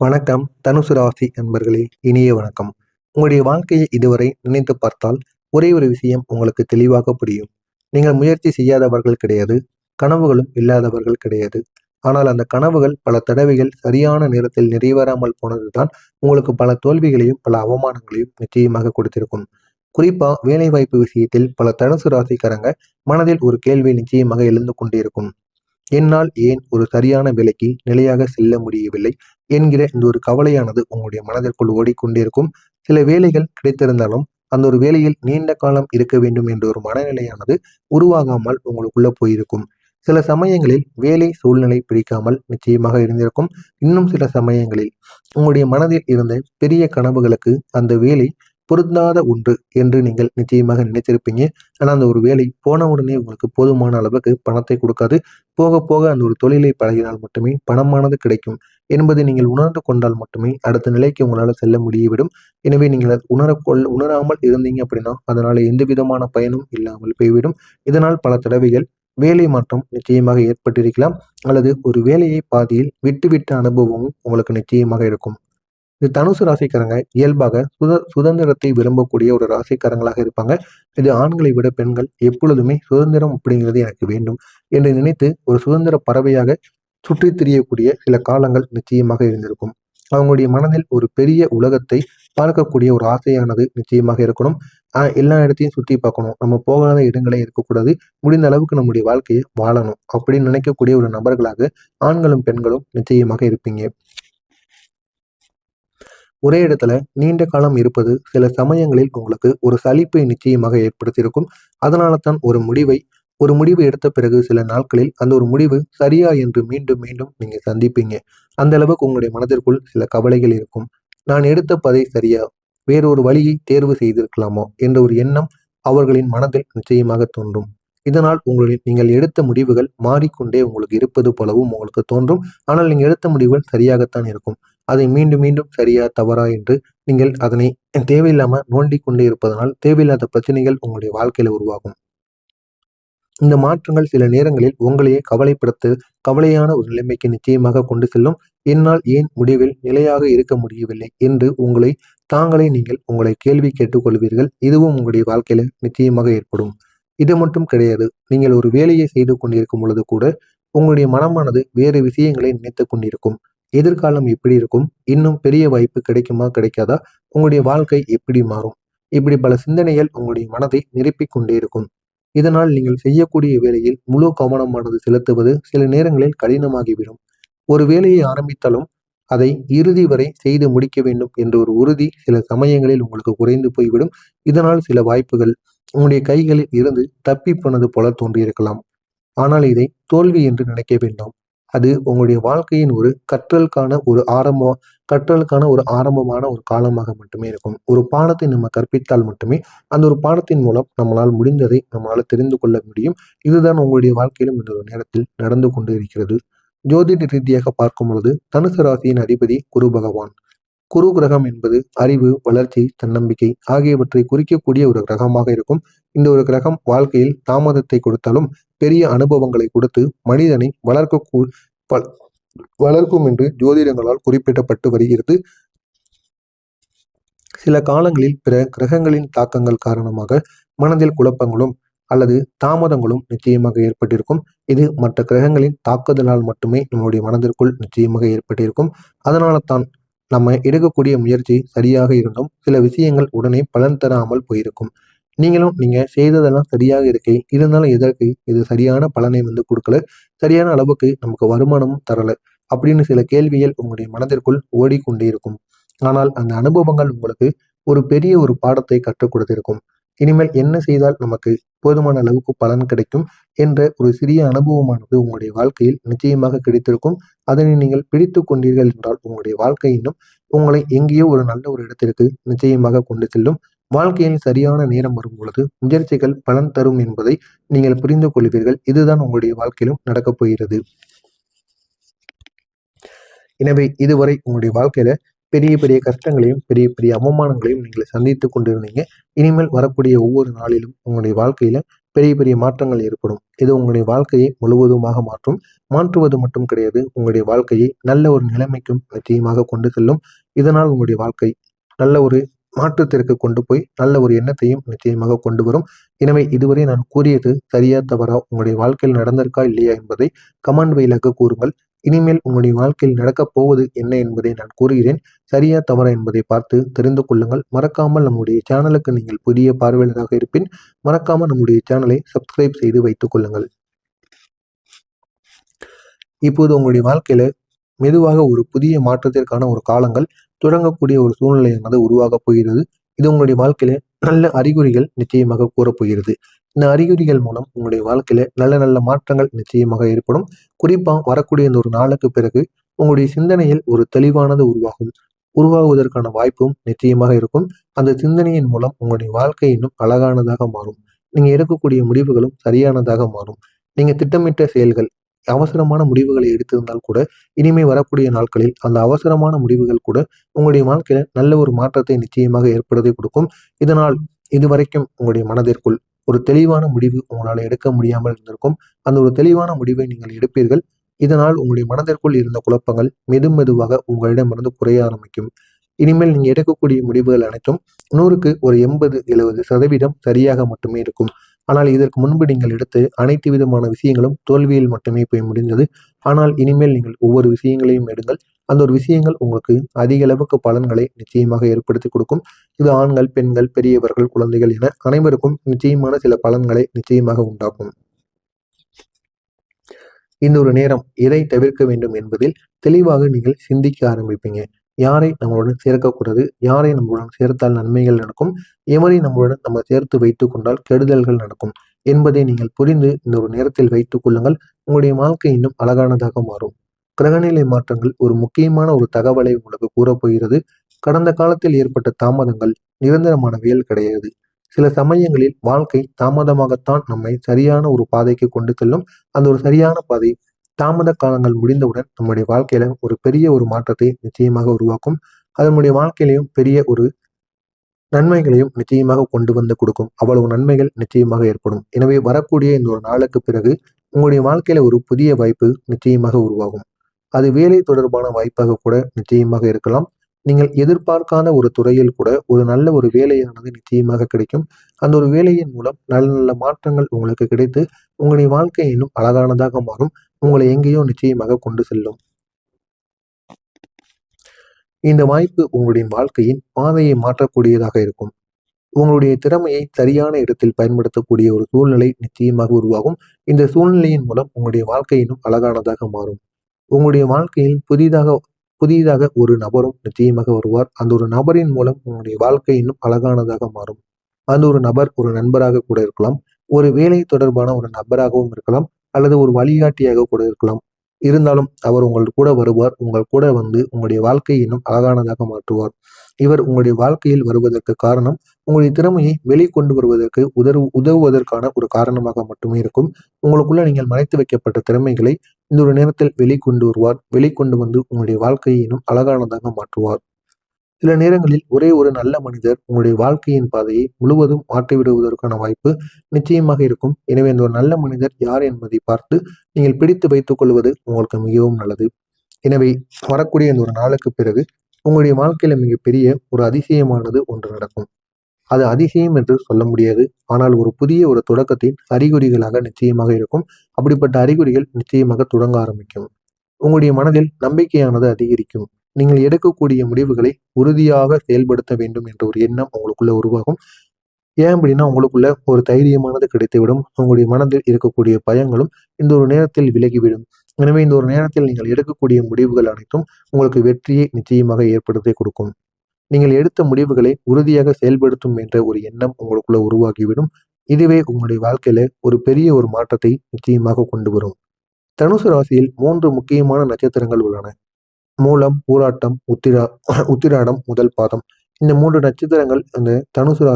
வணக்கம் தனுசு ராசி நண்பர்களே, இனிய வணக்கம். உங்களுடைய வாழ்க்கையை இதுவரை நினைத்து பார்த்தால் ஒரே ஒரு விஷயம் உங்களுக்கு தெளிவாக புரியும். நீங்கள் முயற்சி செய்யாதவர்கள் கிடையாது, கனவுகளும் இல்லாதவர்கள் கிடையாது. ஆனால் அந்த கனவுகள் பல தடவைகள் சரியான நேரத்தில் நிறைவேறாமல் போனதுதான் உங்களுக்கு பல தோல்விகளையும் பல அவமானங்களையும் நிச்சயமாக கொடுத்திருக்கும். குறிப்பா வேலைவாய்ப்பு விஷயத்தில் பல தனுசு ராசிக்காரங்க மனதில் ஒரு கேள்வி நிச்சயமாக எழுந்து கொண்டிருக்கும். என்னால் ஏன் ஒரு சரியான விலைக்கு நிலையாக செல்ல முடியவில்லை என்கிற இந்த ஒரு கவலையானது உங்களுடைய மனதிற்குள் ஓடிக்கொண்டிருக்கும். சில வேலைகள் கிடைத்திருந்தாலும் அந்த ஒரு வேலையில் நீண்ட காலம் இருக்க வேண்டும் என்ற ஒரு மனநிலையானது உருவாகாமல் உங்களுக்குள்ள போயிருக்கும். சில சமயங்களில் வேலை சூழ்நிலை பிடிக்காமல் நிச்சயமாக இருந்திருக்கும். இன்னும் சில சமயங்களில் உங்களுடைய மனதில் இருந்த பெரிய கனவுகளுக்கு அந்த வேலை பொருந்தாத ஒன்று என்று நீங்கள் நிச்சயமாக நினைத்திருப்பீங்க. ஆனால் அந்த ஒரு வேலை போன உடனே உங்களுக்கு போதுமான அளவுக்கு பணத்தை கொடுக்காது. போக போக அந்த ஒரு தொழிலை பழகினால் மட்டுமே பணமானது கிடைக்கும் என்பதை நீங்கள் உணர்ந்து கொண்டால் மட்டுமே அடுத்த நிலைக்கு உங்களால் செல்ல முடியவிடும். எனவே நீங்கள் அதை உணராமல் இருந்தீங்க அப்படின்னா அதனால எந்த விதமான பயனும் இல்லாமல் போய்விடும். இதனால் பல தடவைகள் வேலை மாற்றம் நிச்சயமாக ஏற்பட்டிருக்கலாம், அல்லது ஒரு வேலையை பாதியில் விட்டுவிட்ட அனுபவமும் உங்களுக்கு நிச்சயமாக இருக்கும். இது தனுசு ராசிக்காரங்க இயல்பாக சுதந்திரத்தை விரும்பக்கூடிய ஒரு ராசிக்காரங்களாக இருப்பாங்க. இது ஆண்களை விட பெண்கள் எப்பொழுதுமே சுதந்திரம் அப்படிங்கிறது எனக்கு வேண்டும் என்று நினைத்து ஒரு சுதந்திர பறவையாக சுற்றித் திரியக்கூடிய சில காலங்கள் நிச்சயமாக இருந்திருக்கும். அவங்களுடைய மனதில் ஒரு பெரிய உலகத்தை பார்க்கக்கூடிய ஒரு ஆசையானது நிச்சயமாக இருக்கணும். எல்லா இடத்தையும் சுற்றி பார்க்கணும், நம்ம போகாத இடங்களே இருக்கக்கூடாது, முடிந்த அளவுக்கு நம்முடைய வாழ்க்கையை வாழணும் அப்படின்னு நினைக்கக்கூடிய ஒரு நபர்களாக ஆண்களும் பெண்களும் நிச்சயமாக இருப்பீங்க. ஒரே இடத்துல நீண்ட காலம் இருப்பது சில சமயங்களில் உங்களுக்கு ஒரு சலிப்பை நிச்சயமாக ஏற்படுத்தியிருக்கும். அதனால தான் ஒரு முடிவு எடுத்த பிறகு சில நாட்களில் அந்த ஒரு முடிவு சரியா என்று மீண்டும் மீண்டும் நீங்க சந்திப்பீங்க. அந்த அளவுக்கு உங்களுடைய மனதிற்குள் சில கவலைகள் இருக்கும். நான் எடுத்த பதை சரியா, வேறொரு வழியை தேர்வு செய்திருக்கலாமோ என்ற ஒரு எண்ணம் அவர்களின் மனதில் நிச்சயமாக தோன்றும். இதனால் நீங்கள் எடுத்த முடிவுகள் மாறிக்கொண்டே உங்களுக்கு இருப்பது போலவும் உங்களுக்கு தோன்றும். ஆனால் நீங்க எடுத்த முடிவுகள் சரியாகத்தான் இருக்கும். அதை மீண்டும் மீண்டும் சரியா தவறா என்று நீங்கள் அதனை தேவையில்லாம நோண்டிக் கொண்டே இருப்பதனால் தேவையில்லாத பிரச்சனைகள் உங்களுடைய வாழ்க்கையில உருவாகும். இந்த மாற்றங்கள் சில நேரங்களில் உங்களையே கவலையான ஒரு நிலைமைக்கு நிச்சயமாக கொண்டு செல்லும். என்னால் ஏன் முடிவில் நிலையாக இருக்க முடியவில்லை என்று உங்களை கேள்வி கேட்டுக்கொள்வீர்கள். இதுவும் உங்களுடைய வாழ்க்கையில நிச்சயமாக ஏற்படும். இது மட்டும் கிடையாது. நீங்கள் ஒரு வேலையை செய்து கொண்டிருக்கும் பொழுது கூட உங்களுடைய மனமானது வேறு விஷயங்களை நினைத்துக் கொண்டிருக்கும். எதிர்காலம் எப்படி இருக்கும், இன்னும் பெரிய வாய்ப்பு கிடைக்குமா கிடைக்காதா, உங்களுடைய வாழ்க்கை எப்படி மாறும், இப்படி பல சிந்தனைகள் உங்களுடைய மனதை நிரப்பிக் கொண்டே இருக்கும். இதனால் நீங்கள் செய்யக்கூடிய வேலையில் முழு கவனமானது செலுத்துவது சில நேரங்களில் கடினமாகிவிடும். ஒரு வேலையை ஆரம்பித்தாலும் அதை இறுதி வரை செய்து முடிக்க வேண்டும் என்ற ஒரு உறுதி சில சமயங்களில் உங்களுக்கு குறைந்து போய்விடும். இதனால் சில வாய்ப்புகள் உங்களுடைய கைகளில் இருந்து தப்பி போனது போல தோன்றியிருக்கலாம். ஆனால் இதை தோல்வி என்று நினைக்க வேண்டாம். அது உங்களுடைய வாழ்க்கையின் ஒரு கற்றலுக்கான ஒரு ஆரம்பமான ஒரு காலமாக மட்டுமே இருக்கும். ஒரு பாடத்தை நம்ம கற்பித்தால் மட்டுமே அந்த ஒரு பாடத்தின் மூலம் நம்மளால் முடிந்ததை நம்மளால் தெரிந்து கொள்ள முடியும். இதுதான் உங்களுடைய வாழ்க்கையிலும் இந்த ஒரு நேரத்தில் நடந்து கொண்டு இருக்கிறது. ஜோதிட ரீதியாக பார்க்கும் பொழுது தனுசு ராசியின் அதிபதி குரு பகவான். குரு கிரகம் என்பது அறிவு, வளர்ச்சி, தன்னம்பிக்கை ஆகியவற்றை குறிக்கக்கூடிய ஒரு கிரகமாக இருக்கும். இந்த ஒரு கிரகம் வாழ்க்கையில் தாமதத்தை கொடுத்தாலும் பெரிய அனுபவங்களை கொடுத்து மனிதனை வளர்க்கும் என்று ஜோதிடங்களால் குறிப்பிடப்பட்டு வருகிறது. சில காலங்களில் பிற கிரகங்களின் தாக்கங்கள் காரணமாக மனதில் குழப்பங்களும் அல்லது தாமதங்களும் நிச்சயமாக ஏற்பட்டிருக்கும். இது மற்ற கிரகங்களின் தாக்குதலால் மட்டுமே நம்முடைய மனதிற்குள் நிச்சயமாக ஏற்பட்டிருக்கும். அதனால தான் நம்ம எடுக்கக்கூடிய முயற்சி சரியாக இருந்தும் சில விஷயங்கள் உடனே பலன் தராமல் போயிருக்கும். நீங்க செய்ததெல்லாம் சரியாக இருக்கே, இருந்தாலும் எதற்கு இது சரியான பலனை கொடுக்கல, சரியான அளவுக்கு நமக்கு வருமானமும் தரல அப்படின்னு சில கேள்விகள் உங்களுடைய மனதிற்குள் ஓடிக்கொண்டே இருக்கும். ஆனால் அந்த அனுபவங்கள் உங்களுக்கு ஒரு பெரிய ஒரு பாடத்தை கற்றுக் கொடுத்திருக்கும். இனிமேல் என்ன செய்தால் நமக்கு போதுமான அளவுக்கு பலன் கிடைக்கும் என்ற ஒரு சிறிய அனுபவமானது உங்களுடைய வாழ்க்கையில் நிச்சயமாக கிடைத்திருக்கும். அதனை நீங்கள் பிடித்து கொண்டீர்கள் என்றால் உங்களுடைய வாழ்க்கை இன்னும் உங்களை எங்கேயோ ஒரு நல்ல ஒரு இடத்திற்கு நிச்சயமாக கொண்டு செல்லும். வாழ்க்கையில் சரியான நேரம் வரும் பொழுது முயற்சிகள் பலன் தரும் என்பதை நீங்கள் புரிந்து கொள்வீர்கள். இதுதான் உங்களுடைய வாழ்க்கையிலும் நடக்கப் போகிறது. எனவே இதுவரை உங்களுடைய வாழ்க்கையில பெரிய பெரிய கஷ்டங்களையும் பெரிய பெரிய அவமானங்களையும் நீங்கள் சந்தித்து கொண்டிருந்தீங்க. இனிமேல் வரக்கூடிய ஒவ்வொரு நாளிலும் உங்களுடைய வாழ்க்கையில பெரிய பெரிய மாற்றங்கள் ஏற்படும். இது உங்களுடைய வாழ்க்கையை முழுவதுமாக மாற்றுவது மட்டும் கிடையாது, உங்களுடைய வாழ்க்கையை நல்ல ஒரு நிலைமைக்கும் நிச்சயமாக கொண்டு செல்லும். இதனால் உங்களுடைய வாழ்க்கை நல்ல ஒரு மாற்றத்திற்கு கொண்டு போய் நல்ல ஒரு எண்ணத்தையும் நிச்சயமாக கொண்டு வரும். எனவே இதுவரை நான் கூறியது சரியா தவறா, உங்களுடைய வாழ்க்கையில் நடந்திருக்கா இல்லையா என்பதை கமெண்ட் வாயிலாக கூறுங்கள். இனிமேல் உங்களுடைய வாழ்க்கையில் நடக்கப் போவது என்ன என்பதை நான் கூறுகிறேன். சரியா தவறா என்பதை பார்த்து தெரிந்து கொள்ளுங்கள். மறக்காமல் நம்முடைய சேனலுக்கு நீங்கள் புதிய பார்வையாளராக இருப்பின் மறக்காமல் நம்முடைய சேனலை சப்ஸ்கிரைப் செய்து வைத்துக் கொள்ளுங்கள். இப்போது உங்களுடைய வாழ்க்கையில மெதுவாக ஒரு புதிய மாற்றத்திற்கான ஒரு காலங்கள் தொடங்கக்கூடிய ஒரு சூழ்நிலையானது உருவாகப் போகிறது. இது உங்களுடைய வாழ்க்கையில நல்ல அறிகுறிகள் நிச்சயமாக கூறப்போகிறது. இந்த அறிகுறிகள் மூலம் உங்களுடைய வாழ்க்கையில நல்ல நல்ல மாற்றங்கள் நிச்சயமாக ஏற்படும். குறிப்பா வரக்கூடிய இந்த ஒரு நாளுக்கு பிறகு உங்களுடைய சிந்தனையில் ஒரு தெளிவானது உருவாகுவதற்கான வாய்ப்பும் நிச்சயமாக இருக்கும். அந்த சிந்தனையின் மூலம் உங்களுடைய வாழ்க்கை இன்னும் அழகானதாக மாறும். நீங்க எடுக்கக்கூடிய முடிவுகளும் சரியானதாக மாறும். நீங்க திட்டமிட்ட செயல்கள் அவசரமான முடிவுகளை எடுத்திருந்தால் கூட இனிமே வரக்கூடிய நாட்களில் அந்த அவசரமான முடிவுகள் கூட உங்களுடைய வாழ்க்கையில நல்ல ஒரு மாற்றத்தை நிச்சயமாக ஏற்படுத்தி கொடுக்கும். இதனால் இதுவரைக்கும் உங்களுடைய மனதிற்குள் ஒரு தெளிவான முடிவு உங்களால் எடுக்க முடியாமல் இருந்திருக்கும். அந்த ஒரு தெளிவான முடிவை நீங்கள் எடுப்பீர்கள். இதனால் உங்களுடைய மனதிற்குள் இருந்த குழப்பங்கள் மெதுவாக உங்களிடமிருந்து குறைய ஆரம்பிக்கும். இனிமேல் நீங்க எடுக்கக்கூடிய முடிவுகள் அனைத்தும் 100க்கு ஒரு 80-70% சரியாக மட்டுமே இருக்கும். ஆனால் இதற்கு முன்பு நீங்கள் எடுத்த அனைத்து விதமான விஷயங்களும் தோல்வியில் மட்டுமே போய் முடிந்தது. ஆனால் இனிமேல் நீங்கள் ஒவ்வொரு விஷயங்களையும் எடுங்கள். அந்த ஒரு விஷயங்கள் உங்களுக்கு அதிக அளவுக்கு பலன்களை நிச்சயமாக ஏற்படுத்தி கொடுக்கும். இது ஆண்கள், பெண்கள், பெரியவர்கள், குழந்தைகள் என அனைவருக்கும் நிச்சயமான சில பலன்களை நிச்சயமாக உண்டாக்கும். இந்த ஒரு நேரம் எதை தவிர்க்க வேண்டும் என்பதில் தெளிவாக நீங்கள் சிந்திக்க ஆரம்பிப்பீங்க. யாரை நம்மளுடன் சேர்க்கக்கூடாது, யாரை நம்மளுடன் சேர்த்தால் நன்மைகள் நடக்கும், எவரை நம்மளுடன் நம்ம சேர்த்து வைத்துக் கொண்டால் கெடுதல்கள் நடக்கும் என்பதை நீங்கள் புரிந்து இந்த ஒரு நேரத்தில் வைத்துக் கொள்ளுங்கள். உங்களுடைய வாழ்க்கை இன்னும் அழகானதாக மாறும். கிரகநிலை மாற்றங்கள் ஒரு முக்கியமான ஒரு தகவலை உங்களுக்கு கூறப்போகிறது. கடந்த காலத்தில் ஏற்பட்ட தாமதங்கள் நிரந்தரமானவைகள் கிடையாது. சில சமயங்களில் வாழ்க்கை தாமதமாகத்தான் நம்மை சரியான ஒரு பாதைக்கு கொண்டு செல்லும். அந்த ஒரு சரியான பாதை தாமத காலங்கள் முடிந்தவுடன் நம்முடைய வாழ்க்கையில ஒரு பெரிய ஒரு மாற்றத்தை நிச்சயமாக உருவாக்கும். அது நம்முடைய வாழ்க்கையிலையும் பெரிய ஒரு நன்மைகளையும் நிச்சயமாக கொண்டு வந்து கொடுக்கும். அவ்வளவு நன்மைகள் நிச்சயமாக ஏற்படும். எனவே வரக்கூடிய இந்த ஒரு நாளுக்கு பிறகு உங்களுடைய வாழ்க்கையில ஒரு புதிய வாய்ப்பு நிச்சயமாக உருவாகும். அது வேலை தொடர்பான வாய்ப்பாக கூட நிச்சயமாக இருக்கலாம். நீங்கள் எதிர்பார்க்காத ஒரு துறையில் கூட ஒரு நல்ல ஒரு வேலையானது நிச்சயமாக கிடைக்கும். அந்த ஒரு வேலையின் மூலம் நல்ல நல்ல மாற்றங்கள் உங்களுக்கு கிடைத்து உங்களுடைய வாழ்க்கை இன்னும் அழகானதாக மாறும். உங்களை எங்கேயோ நிச்சயமாக கொண்டு செல்லும். இந்த வாய்ப்பு உங்களுடைய வாழ்க்கையின் பாதையை மாற்றக்கூடியதாக இருக்கும். உங்களுடைய திறமையை சரியான இடத்தில் பயன்படுத்தக்கூடிய ஒரு சூழ்நிலை நிச்சயமாக உருவாகும். இந்த சூழ்நிலையின் மூலம் உங்களுடைய வாழ்க்கை இன்னும் அழகானதாக மாறும். உங்களுடைய வாழ்க்கையில் புதிதாக ஒரு நபரும் நிச்சயமாக வருவார். அந்த ஒரு நபரின் மூலம் உங்களுடைய வாழ்க்கை இன்னும் அழகானதாக மாறும். அந்த ஒரு நபர் ஒரு நண்பராக கூட இருக்கலாம், ஒரு வேலை தொடர்பான ஒரு நபராகவும் இருக்கலாம், அல்லது ஒரு வழிகாட்டியாக கூட இருக்கலாம். இருந்தாலும் அவர் உங்கள் கூட வருவார். உங்கள் கூட வந்து உங்களுடைய வாழ்க்கையை இன்னும் அழகானதாக மாற்றுவார். இவர் உங்களுடைய வாழ்க்கையில் வருவதற்கு காரணம் உங்களுடைய திறமையை வெளிக்கொண்டு வருவதற்கு உதவுவதற்கான ஒரு காரணமாக மட்டுமே இருக்கும். உங்களுக்குள்ள நீங்கள் மறைத்து வைக்கப்பட்ட திறமைகளை இந்த ஒரு நேரத்தில் வெளிக்கொண்டு வருவார். வெளிக்கொண்டு வந்து உங்களுடைய வாழ்க்கையை இன்னும் அழகானதாக மாற்றுவார். சில நேரங்களில் ஒரே ஒரு நல்ல மனிதர் உங்களுடைய வாழ்க்கையின் பாதையை முழுவதும் மாற்றிவிடுவதற்கான வாய்ப்பு நிச்சயமாக இருக்கும். எனவே அந்த ஒரு நல்ல மனிதர் யார் என்பதை பார்த்து நீங்கள் பிடித்து வைத்துக் கொள்வது உங்களுக்கு மிகவும் நல்லது. எனவே வரக்கூடிய இந்த ஒரு நாளுக்கு பிறகு உங்களுடைய வாழ்க்கையில மிகப்பெரிய ஒரு அதிசயமானது ஒன்று நடக்கும். அது அதிசயம் என்று சொல்ல முடியாது. ஆனால் ஒரு புதிய ஒரு தொடக்கத்தின் அறிகுறிகளாக நிச்சயமாக இருக்கும். அப்படிப்பட்ட அறிகுறிகள் நிச்சயமாக தொடங்க ஆரம்பிக்கும். உங்களுடைய மனதில் நம்பிக்கையானது அதிகரிக்கும். நீங்கள் எடுக்கக்கூடிய முடிவுகளை உறுதியாக செயல்படுத்த வேண்டும் என்ற ஒரு எண்ணம் உங்களுக்குள்ள உருவாகும். ஏன் அப்படின்னா உங்களுக்குள்ள ஒரு தைரியமானது கிடைத்துவிடும். உங்களுடைய மனதில் இருக்கக்கூடிய பயங்களும் இந்த ஒரு நேரத்தில் விலகிவிடும். எனவே இந்த ஒரு நேரத்தில் நீங்கள் எடுக்கக்கூடிய முடிவுகள் அனைத்தும் உங்களுக்கு வெற்றியை நிச்சயமாக ஏற்படுத்தி கொடுக்கும். நீங்கள் எடுத்த முடிவுகளை உறுதியாக செயல்படுத்தும் என்ற ஒரு எண்ணம் உங்களுக்குள்ள உருவாகிவிடும். இதுவே உங்களுடைய வாழ்க்கையில ஒரு பெரிய ஒரு மாற்றத்தை நிச்சயமாக கொண்டு வரும். தனுசு ராசியில் 3 முக்கியமான நட்சத்திரங்கள் உள்ளன. மூலம், பூராட்டம், உத்திராடம், முதல் பாதம். இந்த 3 நட்சத்திரங்கள் அந்த தனுசு ராசி